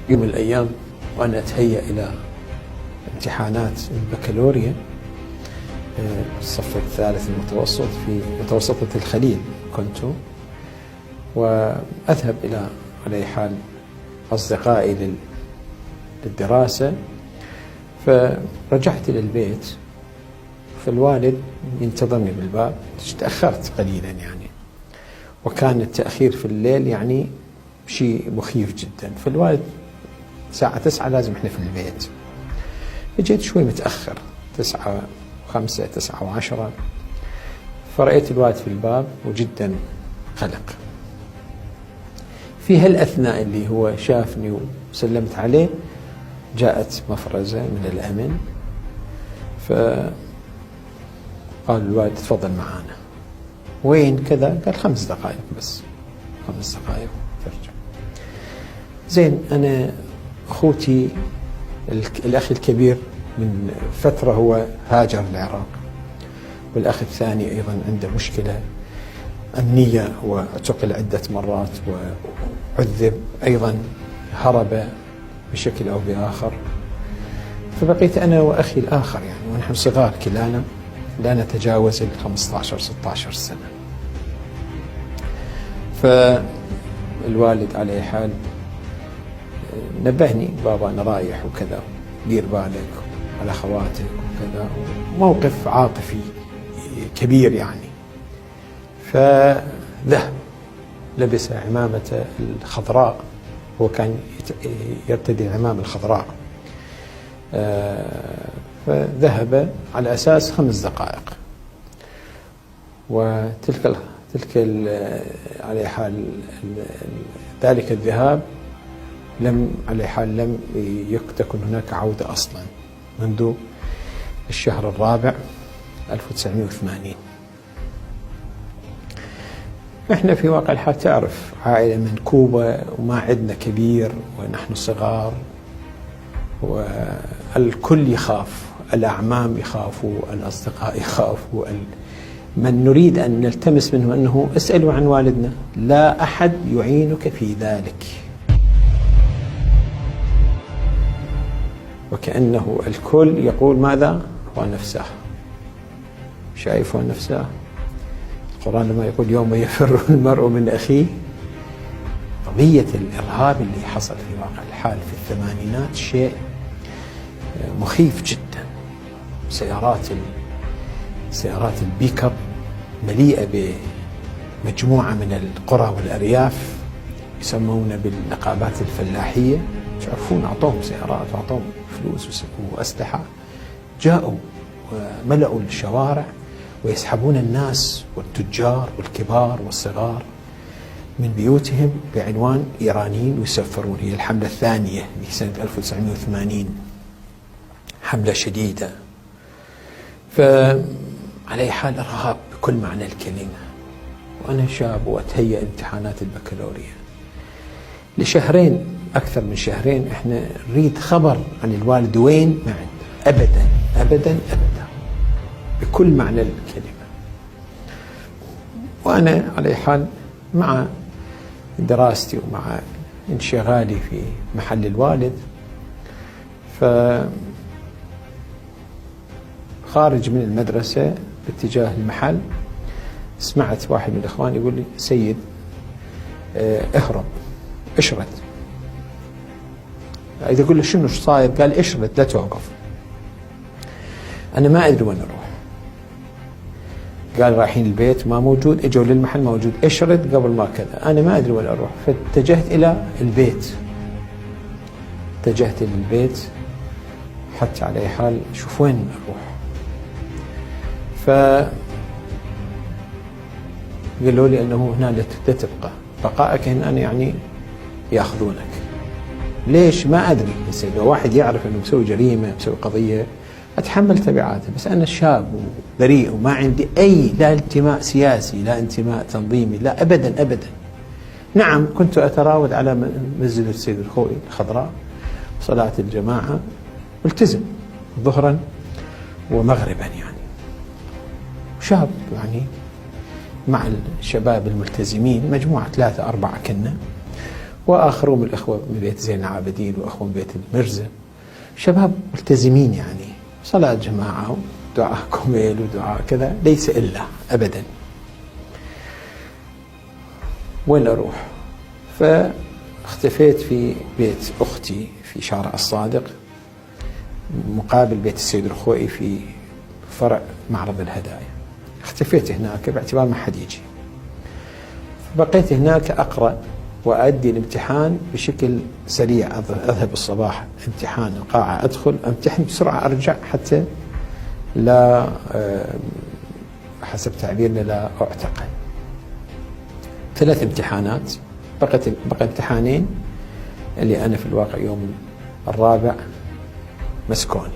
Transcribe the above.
يوم من الأيام وأنا أتهيأ إلى امتحانات البكالوريا الصف الثالث المتوسط في متوسطة الخليل كنت، وأذهب إلى على حال أصدقائي للدراسة، فرجعت إلى البيت فالوالد ينتظرني بالباب. تأخرت قليلا يعني، وكان التأخير في الليل يعني شيء مخيف جدا، فالوالد الساعة 9 لازم احنا في البيت. جيت شوي متأخر 9:05 9:10، فرأيت الوالد في الباب وجدا قلق. في هالأثناء اللي هو شافني وسلمت عليه جاءت مفرزة من الأمن، فقال الوالد تفضل معانا. وين كذا؟ قال 5 دقائق بس، 5 دقائق ترجع. زين، أنا أخوتي الأخ الكبير من فترة هو هاجر العراق، والأخ الثاني أيضا عنده مشكلة أمنية، واعتقل عدة مرات وعذب أيضا، هرب بشكل أو بآخر. فبقيت أنا وأخي الآخر يعني، ونحن صغار كلانا لا نتجاوز 15-16 سنة. فالوالد على أي حال نبهني، بابا أنا رايح وكذا، دير بالك على خواتك وكذا، موقف عاطفي كبير يعني. فذهب لبس عمامة الخضراء، هو كان يرتدي العمامة الخضراء، فذهب على أساس 5 دقائق. وتلك على حال ذلك الذهاب لم على حال لم تكن هناك عودة أصلا منذ الشهر الرابع 1980. احنا في واقع الحال تعرف عائلة منكوبة وما عندنا كبير ونحن صغار، والكل يخاف، الأعمام يخافوا، الأصدقاء يخافوا، من نريد أن نلتمس منه أنه اسألوا عن والدنا، لا أحد يعينك في ذلك. وكأنه الكل يقول ماذا؟ هو نفسه. شايف هو نفسه؟ القرآن لما يقول يوم يفر المرء من أخيه، قضية الإرهاب اللي حصل في واقع الحال في الثمانينات شيء مخيف جدا. سيارات البيك اب مليئة بمجموعة من القرى والأرياف يسمون بالنقابات الفلاحية، تعرفون، أعطوهم سيارات وأعطوهم فلوس وأسلحة، جاءوا وملأوا الشوارع ويسحبون الناس والتجار والكبار والصغار من بيوتهم بعنوان إيرانيين ويسفرون. هي الحملة الثانية في سنة 1980، حملة شديدة. فعلى حال إرهاب بكل معنى الكلمة. وأنا شاب وأتهيأ امتحانات البكالوريا لشهرين، أكثر من شهرين، إحنا نريد خبر عن الوالد وين، ما عنده أبدا أبدا أبدا بكل معنى الكلمة. وأنا على حال مع دراستي ومع انشغالي في محل الوالد، فخارج من المدرسة باتجاه المحل سمعت واحد من الإخوان يقول لي سيد اهرب، اشرد. إذا أقول له شنو صاير؟ قال اشرد لا توقف. أنا ما أدري وين أروح. قال رايحين البيت ما موجود، اجوا للمحل موجود، اشرد قبل ما كذا. أنا ما أدري وين أروح، فاتجهت إلى البيت. اتجهت إلى البيت حتى على أي حال شوف وين أروح. قالوا لي أنه هنا لا تبقى، بقائك هنا يعني يأخذونك. ليش؟ ما أدري. لو واحد يعرف أنه مسوي جريمة مسوي قضية أتحمل تبعاته، بس أنا شاب وبريء وما عندي أي لا انتماء سياسي لا انتماء تنظيمي لا أبدا أبدا. نعم كنت أتراود على مسجد السيد الخوئي الخضراء صلاة الجماعة، ملتزم ظهرا ومغربا يعني، شاب يعني مع الشباب الملتزمين، مجموعة 3-4 كنا، وآخرون من الإخوة من بيت زين العابدين وأخوة من بيت المرزا، شباب ملتزمين يعني، صلاة جماعة ودعاء كميل ودعاء كذا، ليس إلا أبدا. وين أروح؟ فاختفيت في بيت أختي في شارع الصادق مقابل بيت السيد الخوئي في فرع معرض الهدايا. اختفيت هناك باعتبار ما حد يجي، بقيت هناك أقرأ وأؤدي الامتحان بشكل سريع. أذهب الصباح امتحان القاعة، أدخل أمتحن بسرعة، أرجع حتى لا حسب تعبيرنا لا أعتقل. 3 امتحانات، بقى امتحانين اللي أنا في الواقع يوم الرابع مسكوني.